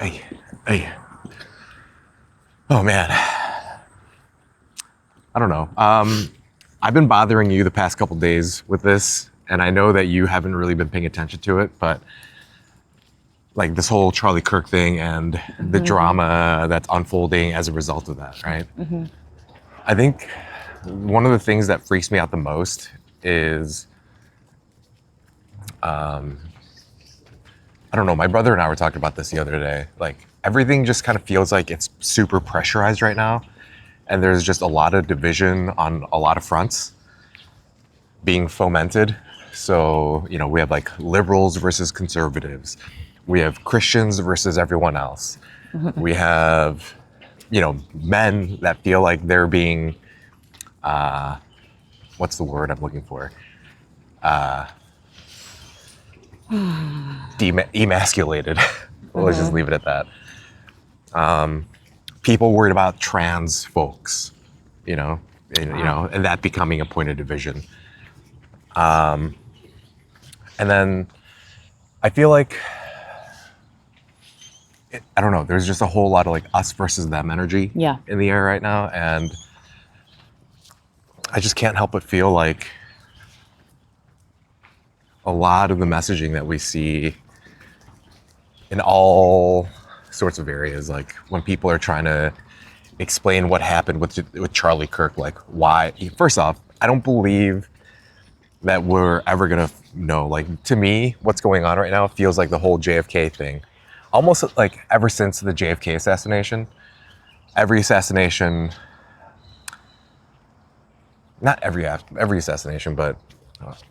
Hey, hey. Oh man. I don't know. I've been bothering you the past couple days with this, and I know that you haven't really been paying attention to it, but like this whole Charlie Kirk thing and the drama that's unfolding as a result of that, right? I think one of the things that freaks me out the most is, I don't know, my brother and I were talking about this the other day. Like everything just kind of feels like it's super pressurized right now. And there's just a lot of division on a lot of fronts being fomented. So, you know, we have like liberals versus conservatives. We have Christians versus everyone else. We have, you know, men that feel like they're being, what's the word I'm looking for? Emasculated. Let's just leave it at that. People worried about trans folks, you know, and that becoming a point of division. And then I feel like, I don't know, there's just a whole lot of like us versus them energy in the air right now. And I just can't help but feel like a lot of the messaging that we see in all sorts of areas, like when people are trying to explain what happened with Charlie Kirk, like why, first off, I don't believe that we're ever gonna know. Like to me, what's going on right now feels like the whole JFK thing. Almost like ever since the JFK assassination, every assassination, not every assassination, but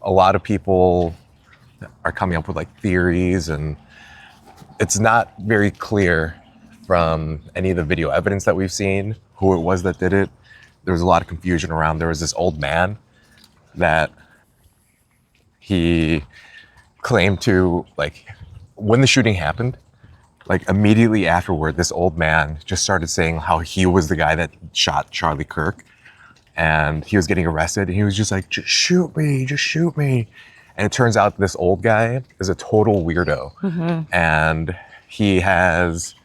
a lot of people are coming up with like theories, and it's not very clear from any of the video evidence that we've seen who it was that did it. There was a lot of confusion around. There was this old man that he claimed to, like, when the shooting happened, like immediately afterward, this old man just started saying how he was the guy that shot Charlie Kirk, and he was getting arrested, and he was just like, just shoot me. And it turns out this old guy is a total weirdo. And he has,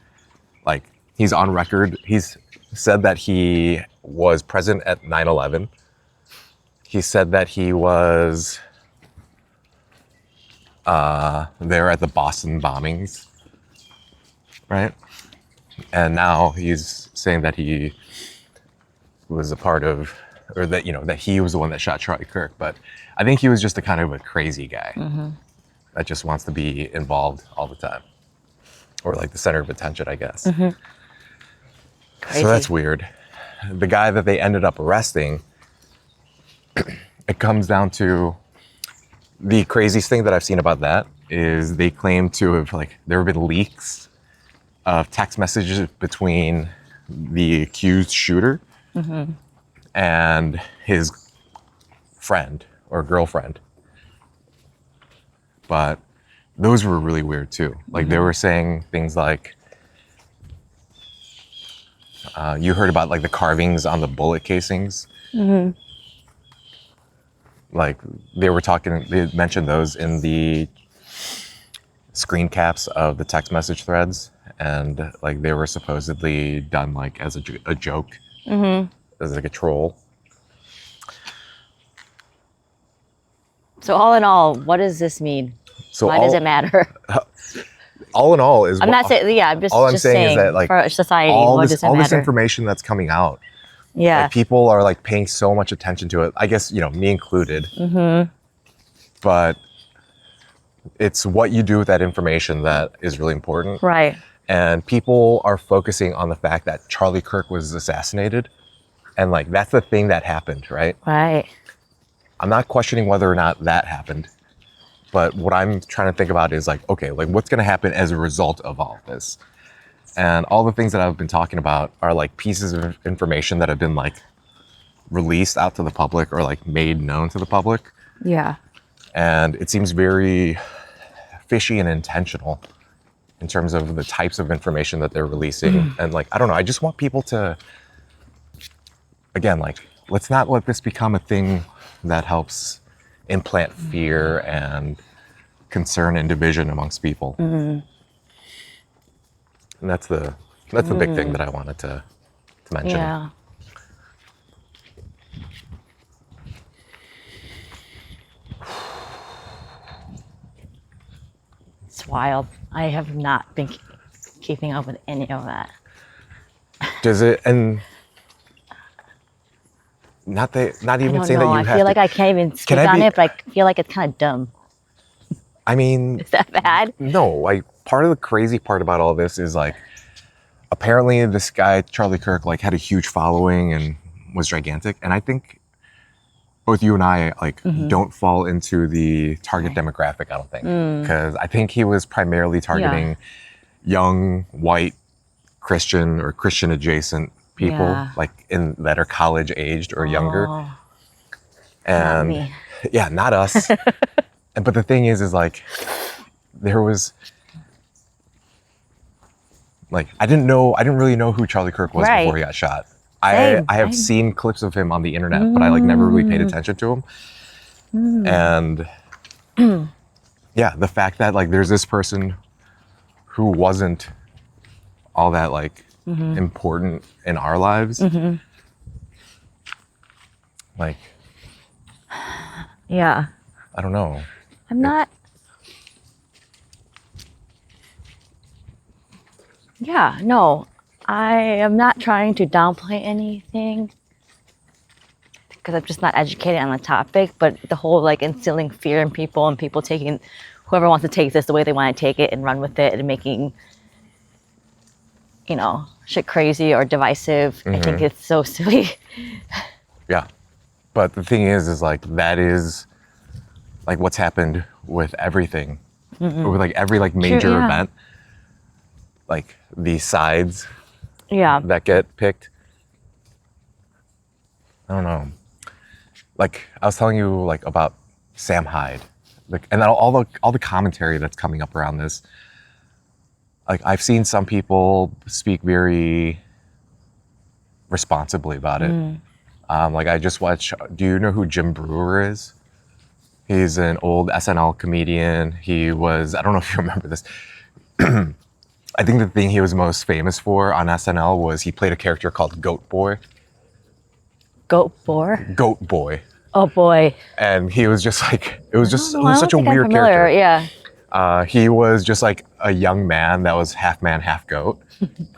like, he's on record. He's said that he was present at 9/11. He said that he was there at the Boston bombings, right? And now he's saying that he was a part of, or that, you know, that he was the one that shot Charlie Kirk. But I think he was just a kind of a crazy guy that just wants to be involved all the time, or like the center of attention, I guess. So that's weird. The guy that they ended up arresting, it comes down to, the craziest thing that I've seen about that is they claim to have, like, there have been leaks of text messages between the accused shooter and his friend or girlfriend. But those were really weird too. Like they were saying things like, you heard about like the carvings on the bullet casings. Like they mentioned those in the screen caps of the text message threads, and like they were supposedly done like as a joke, as like a troll. So all in all, what does this mean? So why does it matter? All in all is, I'm not saying, I'm just all I'm saying is that, like, for society, all what does it matter? this information that's coming out, like, people are like paying so much attention to it. I guess, you know, me included. But it's what you do with that information that is really important. Right. And people are focusing on the fact that Charlie Kirk was assassinated. And like, that's the thing that happened, right? Right. I'm not questioning whether or not that happened. But what I'm trying to think about is like, okay, like what's going to happen as a result of all of this? And all the things that I've been talking about are like pieces of information that have been like released out to the public or like made known to the public. Yeah. And it seems very fishy and intentional in terms of the types of information that they're releasing. And like, I don't know, I just want people to, again, like, let's not let this become a thing that helps implant fear and concern and division amongst people. And that's the big thing that I wanted to mention. Yeah. It's wild. I have not been keeping up with any of that. Does it, and not I even don't say that know. you I have feel to, like I can't even speak I on be- it, but I feel like it's kind of dumb. I mean, Is that bad? no, like part of the crazy part about all this is like, apparently this guy, Charlie Kirk, like had a huge following and was gigantic. And I think both you and I like don't fall into the target demographic, I don't think. Because I think he was primarily targeting young, white, Christian or Christian adjacent people, Yeah. like that are college aged or younger. Oh, And not me. yeah, not us. But the thing is like, there was like, I didn't really know who Charlie Kirk was Right. before he got shot. Same. I have seen clips of him on the internet, but I like never really paid attention to him. And yeah, the fact that like there's this person who wasn't all that like important in our lives, like, Yeah. I don't know. I'm not. Yeah, no. I am not trying to downplay anything because I'm just not educated on the topic, but the whole like instilling fear in people and people taking, whoever wants to take this the way they want to take it and run with it and making, you know, shit crazy or divisive. I think it's so silly. Yeah. But the thing is like, that is like what's happened with everything, with like every like major yeah. event, like the sides Yeah. that get picked. I don't know. Like I was telling you like about Sam Hyde, like, and then all the commentary that's coming up around this. Like I've seen some people speak very responsibly about it. Like I just watched. Do you know who Jim Brewer is? He's an old SNL comedian. He was. I don't know if you remember this. I think the thing he was most famous for on SNL was he played a character called Goat Boy. Goat boar. Goat Boy. Oh boy. And he was just like, it was I don't such a think I'm weird familiar. character. Yeah. He was just like a young man that was half man, half goat.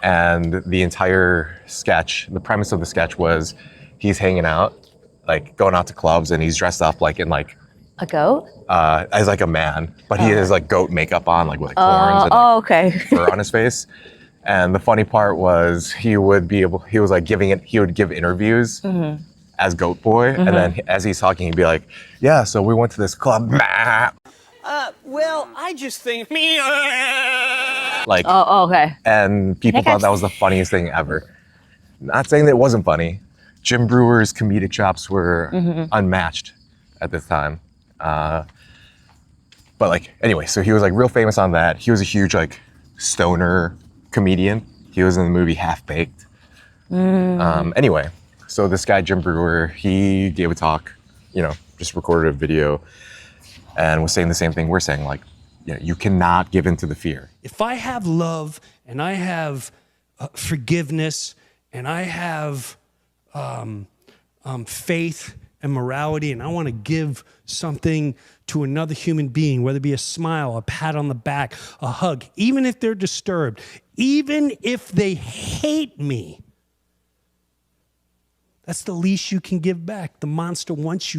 And the entire sketch, the premise of the sketch was he's hanging out, like going out to clubs, and he's dressed up like in like, A goat? as like a man, but he has like goat makeup on, like with like horns and like, okay. fur on his face. And the funny part was he would give interviews as Goat Boy. And then as he's talking, he'd be like, yeah, so we went to this club. Well, I just think Like, Oh, okay. and people think thought that was the funniest thing ever. Not saying that it wasn't funny. Jim Brewer's comedic chops were unmatched at this time. But like, anyway, so he was like real famous on that. He was a huge like stoner comedian. He was in the movie Half Baked. Anyway, so this guy, Jim Brewer, he gave a talk, you know, just recorded a video and was saying the same thing we're saying, like, you know, you cannot give in to the fear. if I have love and I have forgiveness and I have faith and morality and I want to give something to another human being, whether it be a smile, a pat on the back, a hug, even if they're disturbed, even if they hate me, that's the least you can give back. The monster wants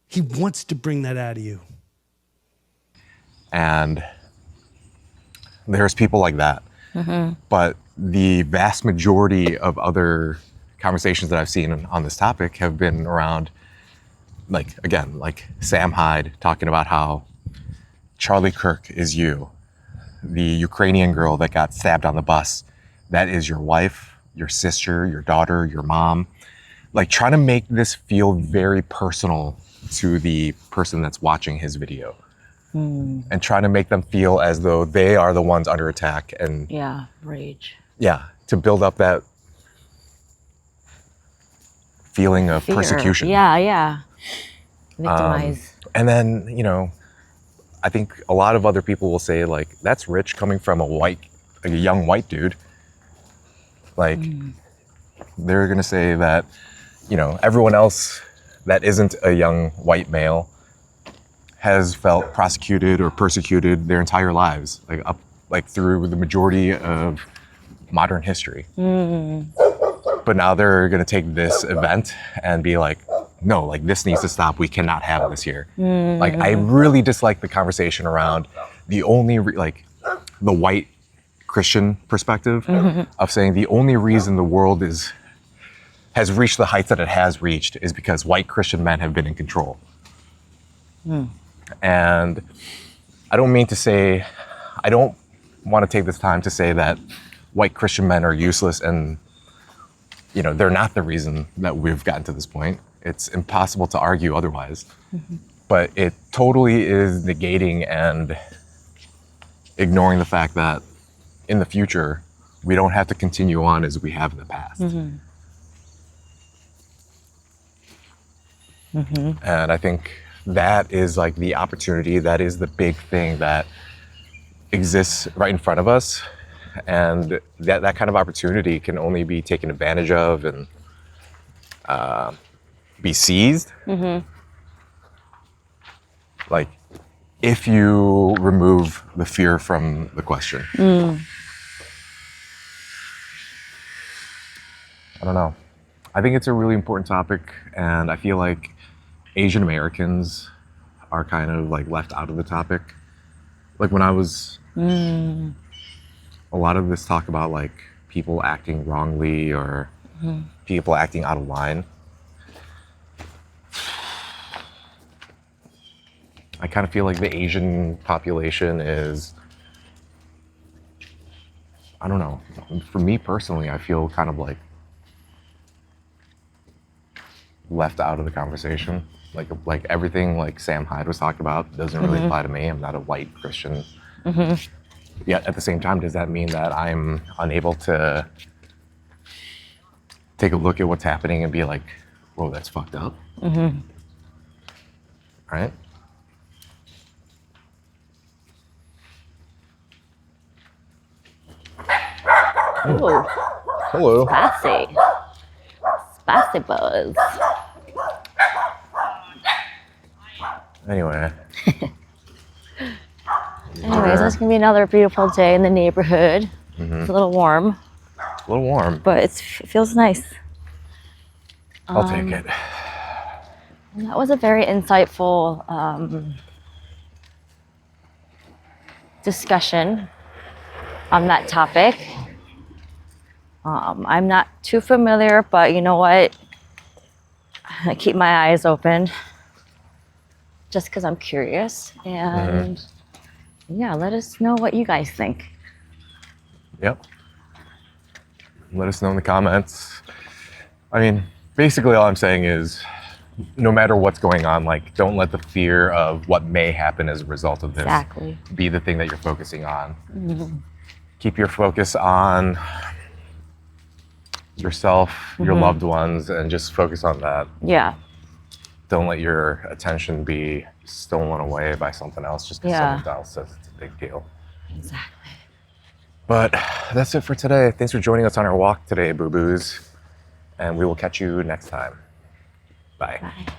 he wants to bring that out of you. And there's people like that. But the vast majority of other conversations that I've seen on this topic have been around, like, again, like Sam Hyde talking about how Charlie Kirk is you, the Ukrainian girl that got stabbed on the bus. That is your wife, your sister, your daughter, your mom. Like trying to make this feel very personal to the person that's watching his video. And trying to make them feel as though they are the ones under attack, and Yeah, rage. yeah, to build up that feeling of Fear. persecution. Yeah. Victimize. And then, you know, I think a lot of other people will say like, that's rich coming from a white like a young white dude, like they're gonna say that, you know, everyone else that isn't a young white male has felt prosecuted or persecuted their entire lives, like through the majority of modern history. But now they're gonna take this event and be like, no, like this needs to stop. We cannot have this here. Like I really dislike the conversation around the only the white Christian perspective of saying the only reason the world has reached the heights that it has reached is because white Christian men have been in control. And I don't mean to say, I don't want to take this time to say that white Christian men are useless and, you know, they're not the reason that we've gotten to this point. It's impossible to argue otherwise. But it totally is negating and ignoring the fact that in the future, we don't have to continue on as we have in the past. And I think that is like the opportunity, that is the big thing that exists right in front of us. And that kind of opportunity can only be taken advantage of and be seized. Like if you remove the fear from the question. I don't know. I think it's a really important topic, and I feel like Asian Americans are kind of like left out of the topic. Like when I was, a lot of this talk about like people acting wrongly or people acting out of line. I kind of feel like the Asian population is, I don't know, for me personally, I feel kind of like left out of the conversation. Like everything like Sam Hyde was talking about doesn't really apply to me. I'm not a white Christian. Yet at the same time, does that mean that I'm unable to take a look at what's happening and be like, whoa, that's fucked up? Right? Ooh, Hello. spicy. Spicy buzz. Anyway. Anyways, it's gonna be another beautiful day in the neighborhood. It's a little warm, A little warm. but it feels nice. I'll take it. And that was a very insightful discussion on that topic. I'm not too familiar, but you know what? I keep my eyes open just because I'm curious. And yeah, let us know what you guys think. Yep. Let us know in the comments. I mean, basically all I'm saying is no matter what's going on, like don't let the fear of what may happen as a result of this Exactly. be the thing that you're focusing on. Keep your focus on yourself, your loved ones, and just focus on that. Yeah. Don't let your attention be stolen away by something else just because someone else says it's a big deal. Exactly. But that's it for today. Thanks for joining us on our walk today, Bubus. And we will catch you next time. Bye. Bye.